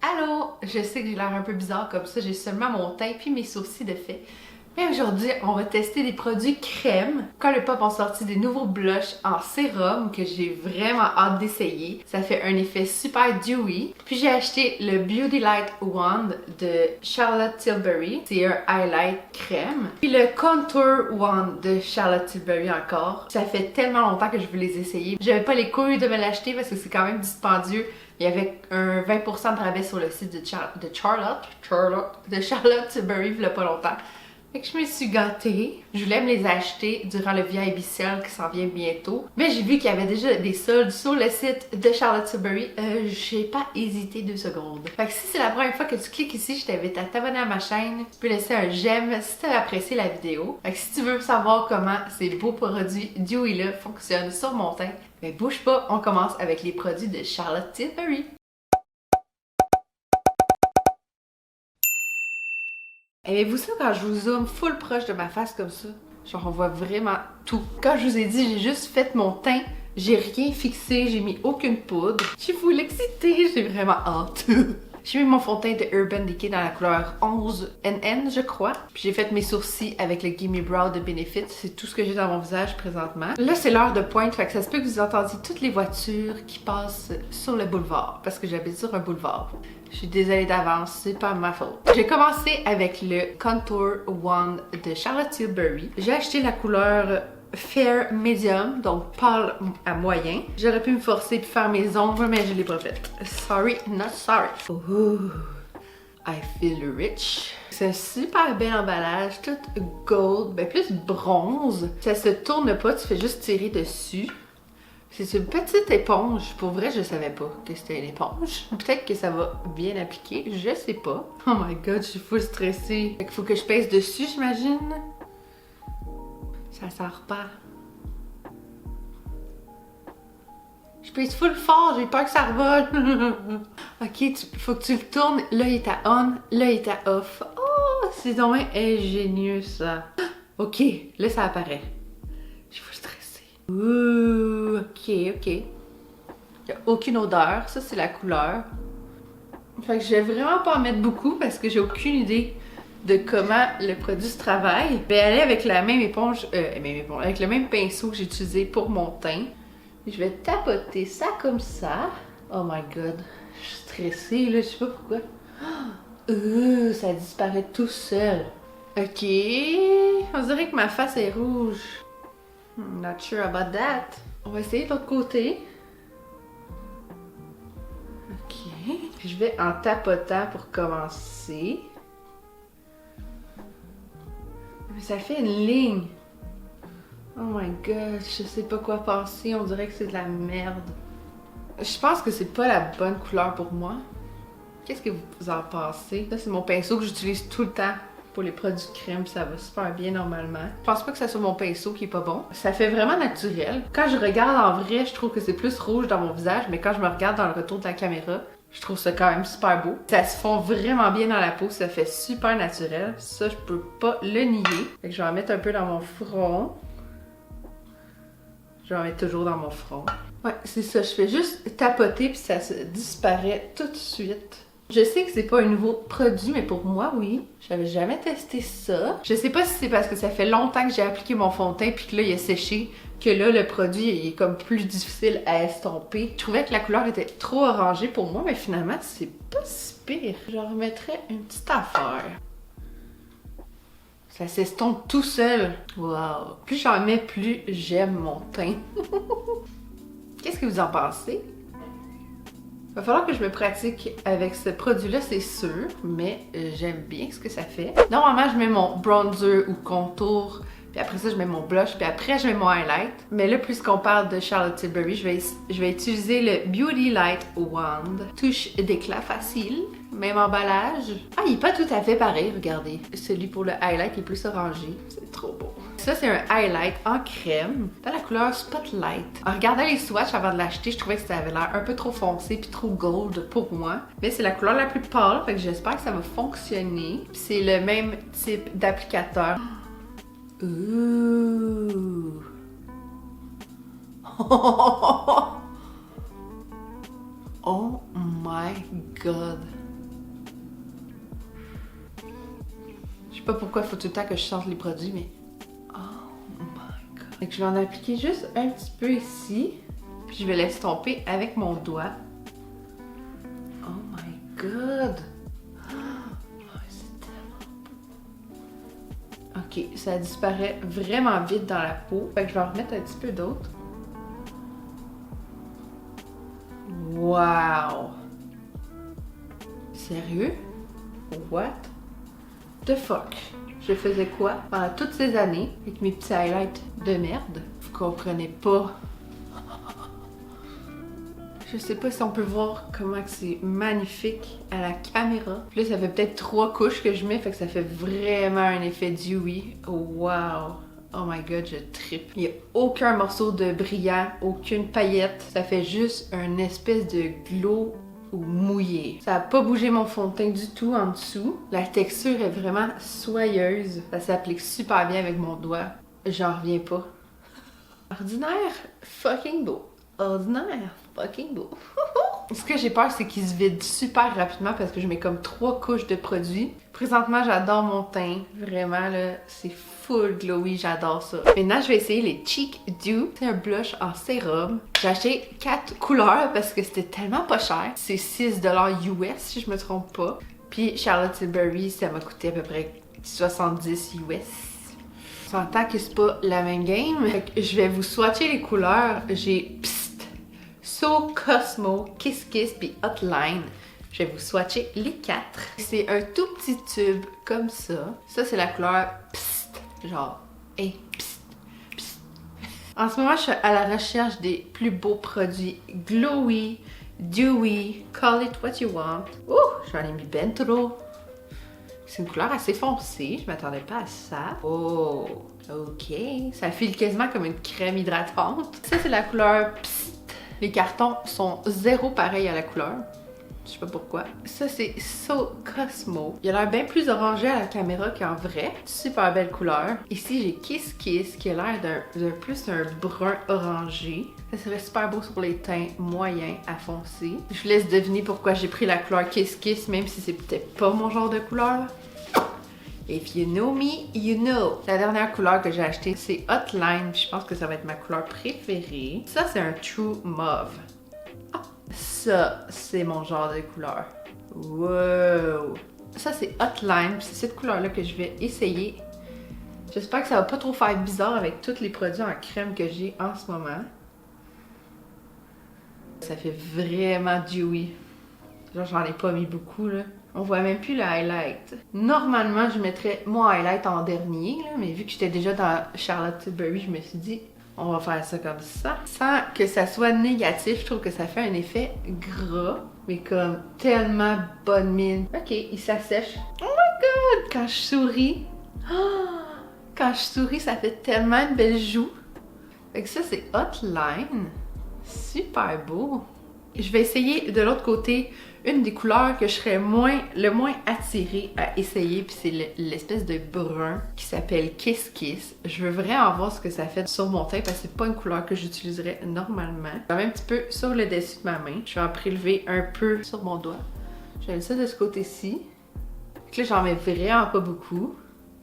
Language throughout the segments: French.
Allô! Je sais que j'ai l'air un peu bizarre comme ça, j'ai seulement mon teint puis mes sourcils de fait. Mais aujourd'hui, on va tester des produits crème. Colourpop ont sorti des nouveaux blushs en sérum que j'ai vraiment hâte d'essayer. Ça fait un effet super dewy. Puis j'ai acheté le Beauty Light Wand de Charlotte Tilbury. C'est un highlight crème. Puis le Contour Wand de Charlotte Tilbury encore. Ça fait tellement longtemps que je veux les essayer. J'avais pas les couilles de me l'acheter parce que c'est quand même dispendieux. Il y avait un 20% de rabais sur le site de Charlotte Tilbury il y a pas longtemps. Fait que je me suis gâtée. Je voulais me les acheter durant le VIB Sale qui s'en vient bientôt. Mais j'ai vu qu'il y avait déjà des soldes sur le site de Charlotte Tilbury. J'ai pas hésité 2 secondes. Fait que si c'est la première fois que tu cliques ici, je t'invite à t'abonner à ma chaîne. Tu peux laisser un j'aime si tu as apprécié la vidéo. Fait que si tu veux savoir comment ces beaux produits Dewy là fonctionnent sur mon teint, ben bouge pas, on commence avec les produits de Charlotte Tilbury. Aimez-vous ça quand je vous zoome full proche de ma face comme ça? Genre on voit vraiment tout. Quand je vous ai dit, j'ai juste fait mon teint, j'ai rien fixé, j'ai mis aucune poudre. Je suis full excitée, j'ai vraiment hâte. J'ai mis mon fond de teint de Urban Decay dans la couleur 11NN, je crois. Puis j'ai fait mes sourcils avec le Gimme Brow de Benefit. C'est tout ce que j'ai dans mon visage présentement. Là, c'est l'heure de pointe, fait que ça se peut que vous entendiez toutes les voitures qui passent sur le boulevard, parce que j'habite sur un boulevard. Je suis désolée d'avance, c'est pas ma faute. J'ai commencé avec le Contour Wand de Charlotte Tilbury. J'ai acheté la couleur Fair Medium, donc pâle à moyen. J'aurais pu me forcer de faire mes ombres, mais je l'ai pas fait. Sorry, not sorry. Ooh, I feel rich. C'est un super bel emballage, tout gold, ben plus bronze. Ça se tourne pas, tu fais juste tirer dessus. C'est une petite éponge. Pour vrai, je savais pas que c'était une éponge. Peut-être que ça va bien appliquer, je sais pas. Oh my god, je suis full stressée. Fait qu'il faut que je pèse dessus, j'imagine. Ça sort pas. Je pèse full fort, j'ai peur que ça revole. Ok, faut que tu le tournes. Là, il est à on, là, il est à off. Oh, c'est vraiment ingénieux, ça. Ok, là, ça apparaît. Je suis full stressée. Ouh, ok. Il n'y a aucune odeur. Ça, c'est la couleur. Fait que je vais vraiment pas en mettre beaucoup parce que j'ai aucune idée de comment le produit se travaille. Je vais aller avec la même éponge, avec le même pinceau que j'ai utilisé pour mon teint. Je vais tapoter ça comme ça. Oh my god, je suis stressée là, je sais pas pourquoi. Ça disparaît tout seul. Ok, on dirait que ma face est rouge. Not sure about that. On va essayer de l'autre côté. Ok, je vais en tapotant pour commencer. Mais ça fait une ligne. Oh my god, je sais pas quoi penser, on dirait que c'est de la merde. Je pense que c'est pas la bonne couleur pour moi. Qu'est-ce que vous en pensez? Ça, c'est mon pinceau que j'utilise tout le temps pour les produits de crème, ça va super bien normalement. Je pense pas que ça soit mon pinceau qui est pas bon. Ça fait vraiment naturel. Quand je regarde en vrai, je trouve que c'est plus rouge dans mon visage, mais quand je me regarde dans le retour de la caméra, je trouve ça quand même super beau. Ça se fond vraiment bien dans la peau, ça fait super naturel. Ça, je peux pas le nier. Fait que je vais en mettre un peu dans mon front. Je vais en mettre toujours dans mon front. Ouais, c'est ça. Je fais juste tapoter puis ça se disparaît tout de suite. Je sais que c'est pas un nouveau produit, mais pour moi, oui. J'avais jamais testé ça. Je sais pas si c'est parce que ça fait longtemps que j'ai appliqué mon fond de teint puis que là, il a séché, que là, le produit il est comme plus difficile à estomper. Je trouvais que la couleur était trop orangée pour moi, mais finalement, c'est pas si pire. Je remettrais une petite affaire. Ça s'estompe tout seul. Wow! Plus j'en mets, plus j'aime mon teint. Qu'est-ce que vous en pensez? Il va falloir que je me pratique avec ce produit-là, c'est sûr, mais j'aime bien ce que ça fait. Normalement, je mets mon bronzer ou contour, puis après ça, je mets mon blush, puis après, je mets mon highlight. Mais là, puisqu'on parle de Charlotte Tilbury, je vais utiliser le Beauty Light Wand. Touche d'éclat facile, même emballage. Ah, il est pas tout à fait pareil, regardez. Celui pour le highlight est plus orangé. C'est trop beau. Ça, c'est un highlight en crème dans la couleur Spotlight. En regardant les swatchs avant de l'acheter, je trouvais que ça avait l'air un peu trop foncé puis trop gold pour moi. Mais c'est la couleur la plus pâle, fait que j'espère que ça va fonctionner. C'est le même type d'applicateur. Ouh! Oh my god! sais pas pourquoi il faut tout le temps que je change les produits, mais... Oh my god. Fait que je vais en appliquer juste un petit peu ici. Puis je vais l'estomper avec mon doigt. Oh my god. Oh, c'est tellement beau. Ok, ça disparaît vraiment vite dans la peau. Fait que je vais en remettre un petit peu d'autre. Wow! Sérieux? What the fuck? Je faisais quoi pendant toutes ces années avec mes petits highlights de merde? Vous comprenez pas. Je sais pas si on peut voir comment c'est magnifique à la caméra. Puis là, ça fait peut-être 3 couches que je mets, fait que ça fait vraiment un effet dewy. Wow! Oh my god, je trippe. Il n'y a aucun morceau de brillant, aucune paillette. Ça fait juste une espèce de glow mouillé. Ça n'a pas bougé mon fond de teint du tout en dessous. La texture est vraiment soyeuse. Ça s'applique super bien avec mon doigt. J'en reviens pas. Ordinaire, fucking beau. Ordinaire, fucking beau. Ce que j'ai peur, c'est qu'il se vide super rapidement parce que je mets comme 3 couches de produits. Présentement, j'adore mon teint. Vraiment, là, c'est full glowy, j'adore ça. Maintenant, je vais essayer les Cheek Dew. C'est un blush en sérum. J'ai acheté 4 couleurs parce que c'était tellement pas cher. C'est 6$ US, si je me trompe pas. Puis Charlotte Tilbury, ça m'a coûté à peu près 70 US. On s'entend que c'est pas la même game. Fait que je vais vous swatcher les couleurs. J'ai So Cosmo, Kiss Kiss puis Hotline. Je vais vous swatcher les 4. C'est un tout petit tube comme ça. Ça, c'est la couleur Psst. Genre, hey, Psst, Psst. En ce moment, je suis à la recherche des plus beaux produits glowy, dewy, call it what you want. Ouh, j'en ai mis ben trop. C'est une couleur assez foncée, je m'attendais pas à ça. Oh, ok. Ça file quasiment comme une crème hydratante. Ça, c'est la couleur Psst. Les cartons sont zéro pareil à la couleur. Je sais pas pourquoi. Ça, c'est So Cosmo. Il a l'air bien plus orangé à la caméra qu'en vrai. Super belle couleur. Ici, j'ai Kiss Kiss qui a l'air d'un plus un brun orangé. Ça serait super beau sur les teints moyens à foncé. Je vous laisse deviner pourquoi j'ai pris la couleur Kiss Kiss, même si c'est peut-être pas mon genre de couleur. If you know me, you know. La dernière couleur que j'ai achetée, c'est Hotline. Je pense que ça va être ma couleur préférée. Ça, c'est un True Mauve. Ça, c'est mon genre de couleur. Wow! Ça, c'est Hotline. C'est cette couleur-là que je vais essayer. J'espère que ça va pas trop faire bizarre avec tous les produits en crème que j'ai en ce moment. Ça fait vraiment dewy. Genre, j'en ai pas mis beaucoup, là. On voit même plus le highlight. Normalement, je mettrais mon highlight en dernier, là, mais vu que j'étais déjà dans Charlotte Tilbury, je me suis dit, on va faire ça comme ça. Sans que ça soit négatif, je trouve que ça fait un effet gras, mais comme tellement bonne mine. Ok, il s'assèche. Oh my god! Quand je souris, quand je souris, ça fait tellement une belle joue. Fait que ça, c'est Hotline. Super beau. Je vais essayer de l'autre côté une des couleurs que je serais le moins attirée à essayer, puis c'est l'espèce de brun qui s'appelle Kiss Kiss. Je veux vraiment voir ce que ça fait sur mon teint parce que c'est pas une couleur que j'utiliserais normalement. J'en mets un petit peu sur le dessus de ma main. Je vais en prélever un peu sur mon doigt. Je mets ça de ce côté-ci. Là, j'en mets vraiment pas beaucoup.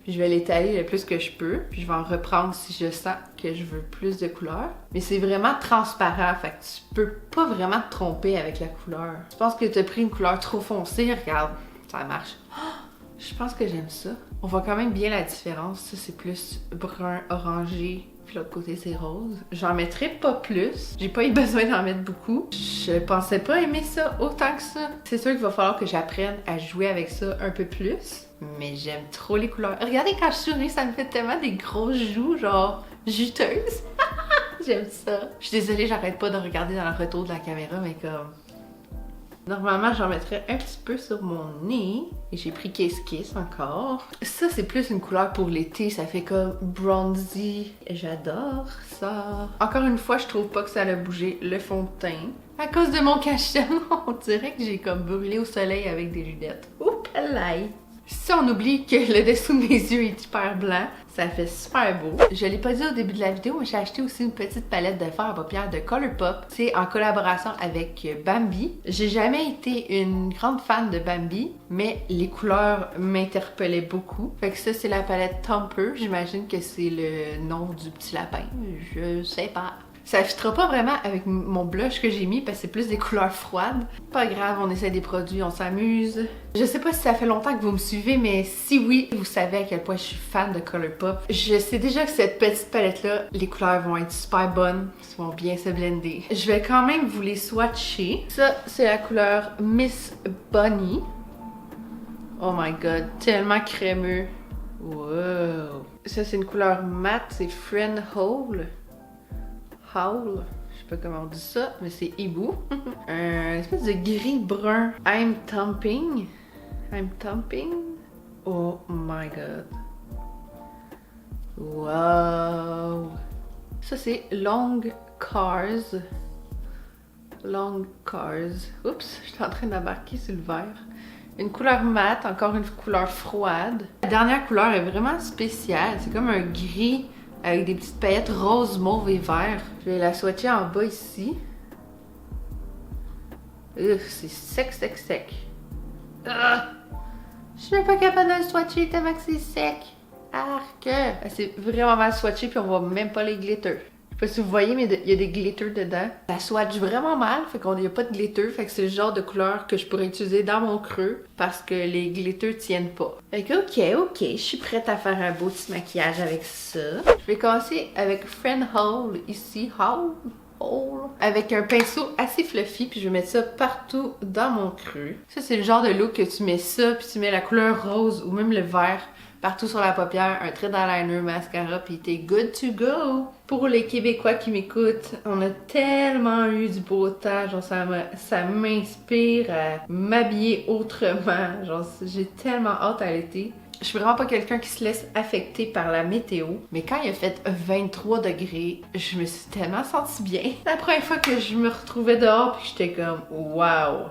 Puis je vais l'étaler le plus que je peux. Puis je vais en reprendre si je sens que je veux plus de couleur. Mais c'est vraiment transparent, fait que tu peux pas vraiment te tromper avec la couleur. Je pense que tu as pris une couleur trop foncée, regarde, ça marche. Je pense que j'aime ça. On voit quand même bien la différence. Ça, c'est plus brun, orangé. Puis l'autre côté, c'est rose. J'en mettrai pas plus. J'ai pas eu besoin d'en mettre beaucoup. Je pensais pas aimer ça autant que ça. C'est sûr qu'il va falloir que j'apprenne à jouer avec ça un peu plus. Mais j'aime trop les couleurs. Regardez, quand je souris, ça me fait tellement des grosses joues, genre juteuses. J'aime ça. Je suis désolée, j'arrête pas de regarder dans le retour de la caméra, mais comme... Normalement, j'en mettrais un petit peu sur mon nez. Et j'ai pris Kiss Kiss encore. Ça, c'est plus une couleur pour l'été. Ça fait comme bronzy. J'adore ça. Encore une fois, je trouve pas que ça a bougé le fond de teint. À cause de mon cachet, on dirait que j'ai comme brûlé au soleil avec des lunettes. Oups, là! Si on oublie que le dessous de mes yeux est hyper blanc, ça fait super beau. Je l'ai pas dit au début de la vidéo, mais j'ai acheté aussi une petite palette de fard à paupières de Colourpop. C'est en collaboration avec Bambi. J'ai jamais été une grande fan de Bambi, mais les couleurs m'interpellaient beaucoup. Fait que ça, c'est la palette Thumper. J'imagine que c'est le nom du petit lapin. Je sais pas. Ça fitera pas vraiment avec mon blush que j'ai mis parce que c'est plus des couleurs froides. Pas grave, on essaie des produits, on s'amuse. Je sais pas si ça fait longtemps que vous me suivez, mais si oui, vous savez à quel point je suis fan de Colourpop. Je sais déjà que cette petite palette-là, les couleurs vont être super bonnes, elles vont bien se blender. Je vais quand même vous les swatcher. Ça, c'est la couleur Miss Bunny. Oh my god, tellement crémeux. Wow! Ça, c'est une couleur mat, c'est Friend Hole. Howl, je sais pas comment on dit ça, mais c'est hibou. Un espèce de gris-brun. I'm Thumping. I'm Thumping. Oh my god. Wow. Ça c'est Long Cars. Long Cars. Oups, je suis en train d'embarquer sur le vert. Une couleur mate, encore une couleur froide. La dernière couleur est vraiment spéciale. C'est comme un gris avec des petites paillettes rose, mauve et vert. Je vais la swatcher en bas ici. C'est sec, sec, sec. Je suis même pas capable de le swatcher tellement que c'est sec. Arc! C'est vraiment mal swatché puis on voit même pas les glitters. Je sais pas si vous voyez, mais il y a des glitters dedans. Ça swatch vraiment mal, fait qu'on n'y a pas de glitter, fait que c'est le genre de couleur que je pourrais utiliser dans mon creux parce que les glitters tiennent pas. Fait que ok, je suis prête à faire un beau petit maquillage avec ça. Je vais commencer avec Friend Hole ici, avec un pinceau assez fluffy, puis je vais mettre ça partout dans mon creux. Ça, c'est le genre de look que tu mets ça, puis tu mets la couleur rose ou même le vert partout sur la paupière, un trait d'eyeliner, mascara, puis t'es good to go! Pour les Québécois qui m'écoutent, on a tellement eu du beau temps, genre ça m'inspire à m'habiller autrement, genre j'ai tellement hâte à l'été. Je suis vraiment pas quelqu'un qui se laisse affecter par la météo, mais quand il a fait 23 degrés, je me suis tellement sentie bien. La première fois que je me retrouvais dehors, puis j'étais comme wow!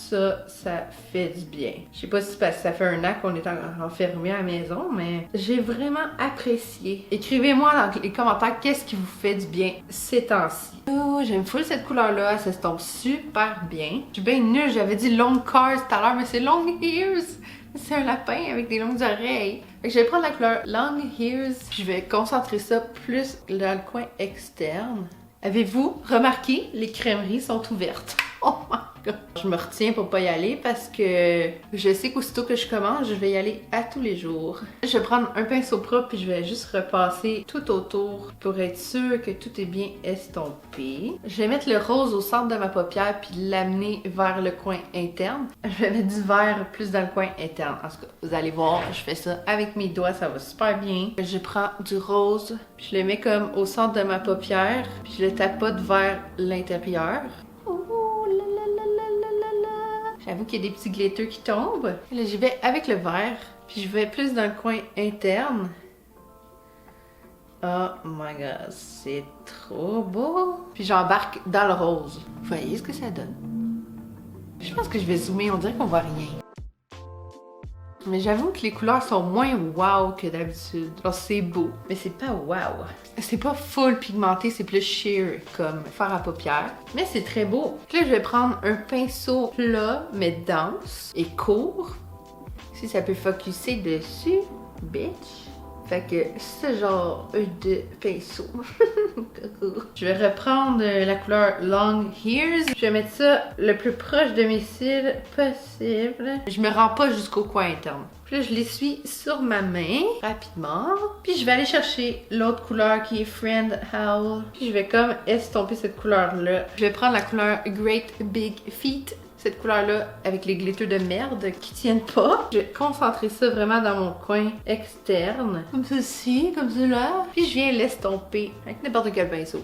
Ça fait du bien. Je sais pas si c'est parce que ça fait un an qu'on est enfermé à la maison, mais j'ai vraiment apprécié. Écrivez-moi dans les commentaires qu'est-ce qui vous fait du bien ces temps-ci. Oh, j'aime full cette couleur-là, elle se tombe super bien. Je suis bien nulle, j'avais dit long cars tout à l'heure, mais c'est long ears. C'est un lapin avec des longues oreilles. Fait que je vais prendre la couleur long ears, puis je vais concentrer ça plus dans le coin externe. Avez-vous remarqué, les crèmeries sont ouvertes. Oh my god! Je me retiens pour pas y aller parce que je sais qu'aussitôt que je commence, je vais y aller à tous les jours. Je vais prendre un pinceau propre puis je vais juste repasser tout autour pour être sûre que tout est bien estompé. Je vais mettre le rose au centre de ma paupière puis l'amener vers le coin interne. Je vais mettre du vert plus dans le coin interne. En tout cas, vous allez voir, je fais ça avec mes doigts, ça va super bien. Je prends du rose, puis je le mets comme au centre de ma paupière, puis je le tapote vers l'intérieur. J'avoue qu'il y a des petits glitters qui tombent. Là, j'y vais avec le vert, puis je vais plus dans le coin interne. Oh my god, c'est trop beau! Puis j'embarque dans le rose. Vous voyez ce que ça donne? Je pense que je vais zoomer, on dirait qu'on voit rien. Mais j'avoue que les couleurs sont moins wow que d'habitude. Genre c'est beau, mais c'est pas wow. C'est pas full pigmenté, c'est plus sheer comme fard à paupières. Mais c'est très beau. Puis là, je vais prendre un pinceau plat, mais dense et court. Si ça peut focusser dessus, bitch. Fait que ce genre de pinceau. Je vais reprendre la couleur Long Ears. Je vais mettre ça le plus proche de mes cils possible. Je me rends pas jusqu'au coin interne. Puis là, je l'essuie sur ma main rapidement. Puis je vais aller chercher l'autre couleur qui est Friend Howl. Puis je vais comme estomper cette couleur-là. Je vais prendre la couleur Great Big Feet. Cette couleur-là avec les glitters de merde qui tiennent pas. Je vais concentrer ça vraiment dans mon coin externe. Comme ceci, comme cela. Puis je viens l'estomper avec n'importe quel pinceau.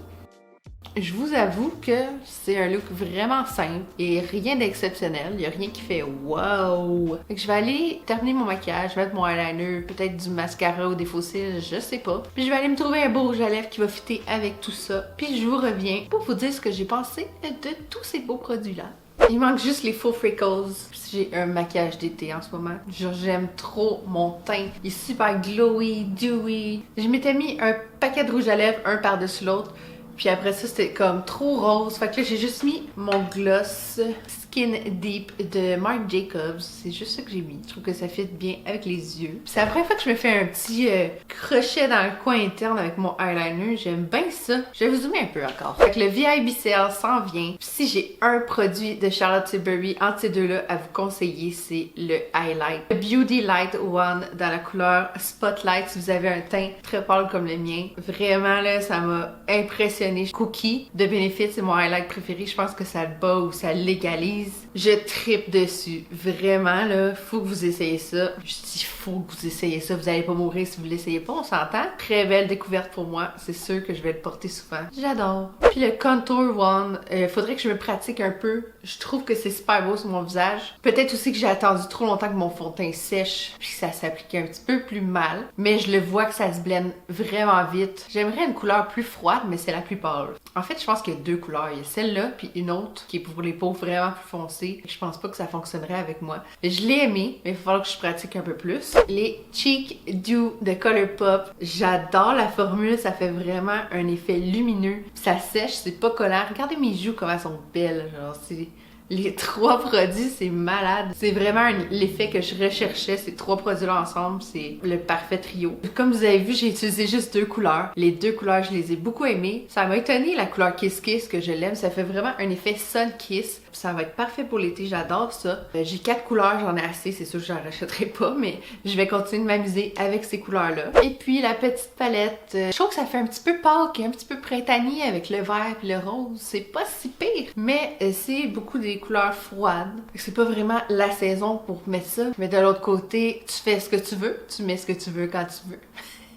Je vous avoue que c'est un look vraiment simple et rien d'exceptionnel. Il n'y a rien qui fait wow. Fait que je vais aller terminer mon maquillage, mettre mon eyeliner, peut-être du mascara ou des faux cils, je sais pas. Puis je vais aller me trouver un beau rouge à lèvres qui va fitter avec tout ça. Puis je vous reviens pour vous dire ce que j'ai pensé de tous ces beaux produits-là. Il manque juste les faux freckles. J'ai un maquillage d'été en ce moment. Genre, j'aime trop mon teint. Il est super glowy, dewy. Je m'étais mis un paquet de rouge à lèvres, un par-dessus l'autre. Puis après ça, c'était comme trop rose. Fait que là, j'ai juste mis mon gloss Skin Deep de Marc Jacobs. C'est juste ça que j'ai mis. Je trouve que ça fit bien avec les yeux. C'est la première fois que je me fais un petit crochet dans le coin interne avec mon eyeliner. J'aime bien ça. Je vais vous zoomer un peu encore. Fait que le VIB Sale s'en vient. Puis si j'ai un produit de Charlotte Tilbury entre ces deux-là à vous conseiller, c'est le highlight. Le Beauty Light One dans la couleur Spotlight. Si vous avez un teint très pâle comme le mien. Vraiment là, ça m'a impressionné. Cookie de Benefit, c'est mon highlight préféré. Je pense que ça le bat ou ça légalise. Je trippe dessus. Vraiment, là, faut que vous essayez ça. Je dis faut que vous essayez ça. Vous allez pas mourir si vous l'essayez pas, on s'entend. Très belle découverte pour moi. C'est sûr que je vais le porter souvent. J'adore. Puis le Contour One, faudrait que je me pratique un peu. Je trouve que c'est super beau sur mon visage. Peut-être aussi que j'ai attendu trop longtemps que mon fond de teint sèche puis que ça s'applique un petit peu plus mal. Mais je le vois que ça se blende vraiment vite. J'aimerais une couleur plus froide, mais c'est la plus pâle. En fait, je pense qu'il y a deux couleurs. Il y a celle-là, puis une autre qui est pour les peaux vraiment plus foncées. Je pense pas que ça fonctionnerait avec moi. Je l'ai aimé, mais il va falloir que je pratique un peu plus. Les Cheek Dew de Colourpop. J'adore la formule. Ça fait vraiment un effet lumineux. Ça sèche, c'est pas collant. Regardez mes joues, comment elles sont belles. Genre, c'est... Les trois produits, c'est malade. C'est vraiment l'effet que je recherchais, ces trois produits-là ensemble. C'est le parfait trio. Comme vous avez vu, j'ai utilisé juste deux couleurs. Les deux couleurs, je les ai beaucoup aimées. Ça m'a étonné la couleur Kiss Kiss que je l'aime. Ça fait vraiment un effet Sun Kiss. Ça va être parfait pour l'été, j'adore ça. J'ai 4 couleurs, j'en ai assez, c'est sûr que j'en rachèterai pas, mais je vais continuer de m'amuser avec ces couleurs-là. Et puis la petite palette, je trouve que ça fait un petit peu Pâques, un petit peu printanier avec le vert et le rose. C'est pas si pire, mais c'est beaucoup des couleurs froides. C'est pas vraiment la saison pour mettre ça. Mais de l'autre côté, tu fais ce que tu veux, tu mets ce que tu veux quand tu veux.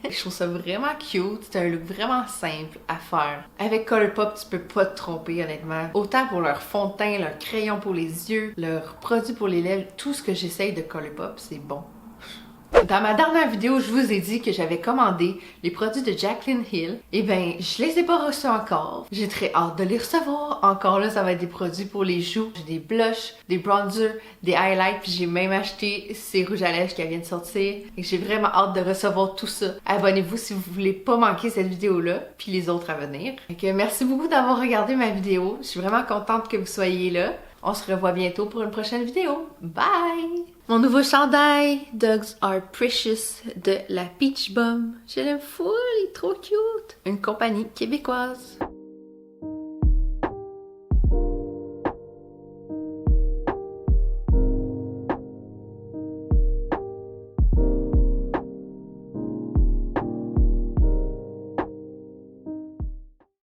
Je trouve ça vraiment cute, c'est un look vraiment simple à faire. Avec Colourpop, tu peux pas te tromper honnêtement. Autant pour leur fond de teint, leur crayon pour les yeux, leurs produits pour les lèvres, tout ce que j'essaye de Colourpop, c'est bon. Dans ma dernière vidéo, je vous ai dit que j'avais commandé les produits de Jaclyn Hill. Et ben, je les ai pas reçus encore. J'ai très hâte de les recevoir. Encore là, ça va être des produits pour les joues. J'ai des blushs, des bronzers, des highlights, puis j'ai même acheté ces rouges à lèvres qui viennent de sortir. Et j'ai vraiment hâte de recevoir tout ça. Abonnez-vous si vous voulez pas manquer cette vidéo-là, puis les autres à venir. Donc, merci beaucoup d'avoir regardé ma vidéo. Je suis vraiment contente que vous soyez là. On se revoit bientôt pour une prochaine vidéo. Bye! Mon nouveau chandail, Dogs Are Precious de la Peach Bum. Je l'aime full, il est trop cute. Une compagnie québécoise.